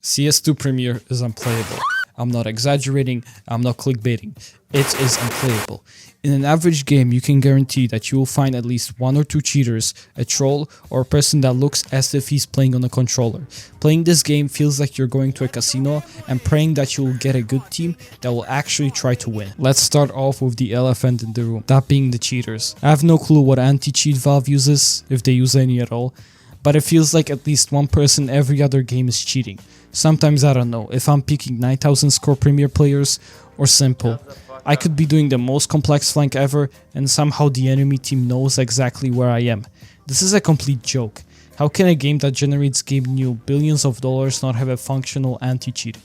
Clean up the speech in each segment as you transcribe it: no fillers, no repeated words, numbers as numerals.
CS2 Premier is unplayable. I'm not exaggerating, I'm not clickbaiting. It is unplayable. In an average game, you can guarantee that you will find at least 1 or 2 cheaters, a troll, or a person that looks as if he's playing on a controller. Playing this game feels like you're going to a casino and praying that you will get a good team that will actually try to win. Let's start off with the elephant in the room, that being the cheaters. I have no clue what anti-cheat Valve uses, if they use any at all, but it feels like at least one person every other game is cheating. Sometimes I don't know if I'm picking 9000 score Premier players or simple. I could be doing the most complex flank ever and somehow the enemy team knows exactly where I am. This is a complete joke. How can a game that generates giving you billions of dollars not have a functional anti-cheat?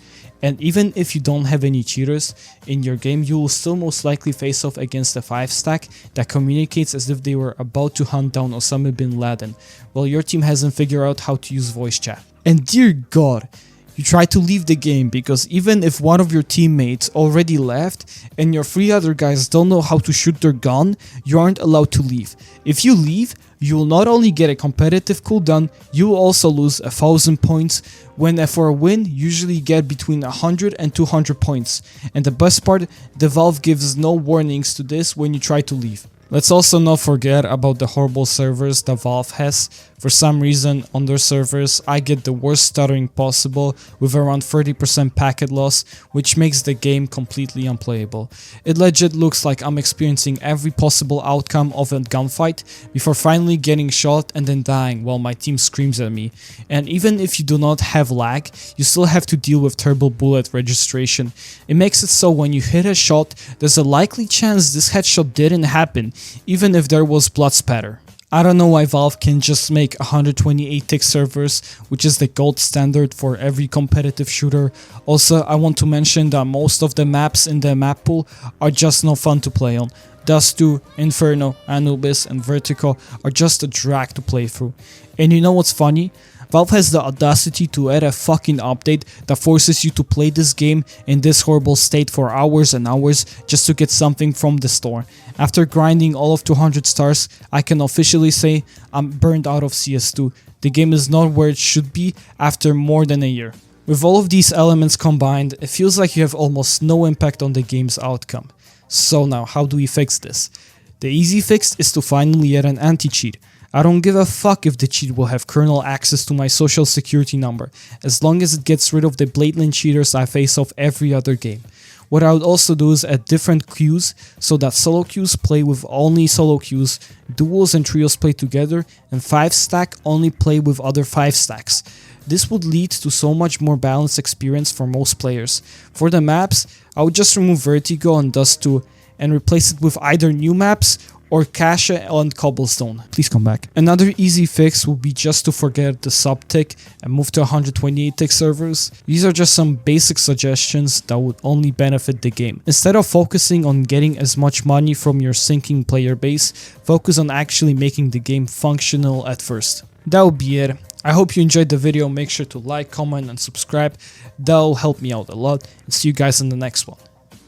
And even if you don't have any cheaters in your game, you will still most likely face off against a 5-stack that communicates as if they were about to hunt down Osama bin Laden, while your team hasn't figured out how to use voice chat. And dear God, you try to leave the game because even if one of your teammates already left and your 3 other guys don't know how to shoot their gun, you aren't allowed to leave. If you leave, you will not only get a competitive cooldown, you will also lose 1000 points, when for a win you usually get between 100 and 200 points. And the best part, the Valve gives no warnings to this when you try to leave. Let's also not forget about the horrible servers that Valve has. For some reason, on their servers, I get the worst stuttering possible with around 30% packet loss, which makes the game completely unplayable. It legit looks like I'm experiencing every possible outcome of a gunfight before finally getting shot and then dying while my team screams at me. And even if you do not have lag, you still have to deal with terrible bullet registration. It makes it so when you hit a shot, there's a likely chance this headshot didn't happen, even if there was blood spatter. I don't know why Valve can just make 128 tick servers, which is the gold standard for every competitive shooter. Also, I want to mention that most of the maps in the map pool are just no fun to play on. Dust 2, Inferno, Anubis, and Vertigo are just a drag to play through. And you know what's funny? Valve has the audacity to add a fucking update that forces you to play this game in this horrible state for hours and hours just to get something from the store. After grinding all of 200 stars, I can officially say I'm burned out of CS2. The game is not where it should be after more than a year. With all of these elements combined, it feels like you have almost no impact on the game's outcome. So now, how do we fix this? The easy fix is to finally add an anti-cheat. I don't give a fuck if the cheat will have kernel access to my social security number, as long as it gets rid of the blatant cheaters I face off every other game. What I would also do is add different queues so that solo queues play with only solo queues, duos and trios play together, and 5-stack only play with other 5-stacks. This would lead to so much more balanced experience for most players. For the maps, I would just remove Vertigo and Dust 2 and replace it with either new maps or Cache and Cobblestone. Please come back. Another easy fix would be just to forget the sub tick and move to 128 tick servers. These are just some basic suggestions that would only benefit the game. Instead of focusing on getting as much money from your sinking player base, focus on actually making the game functional at first. That would be it. I hope you enjoyed the video. Make sure to like, comment and subscribe. That will help me out a lot. And see you guys in the next one.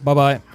Bye bye.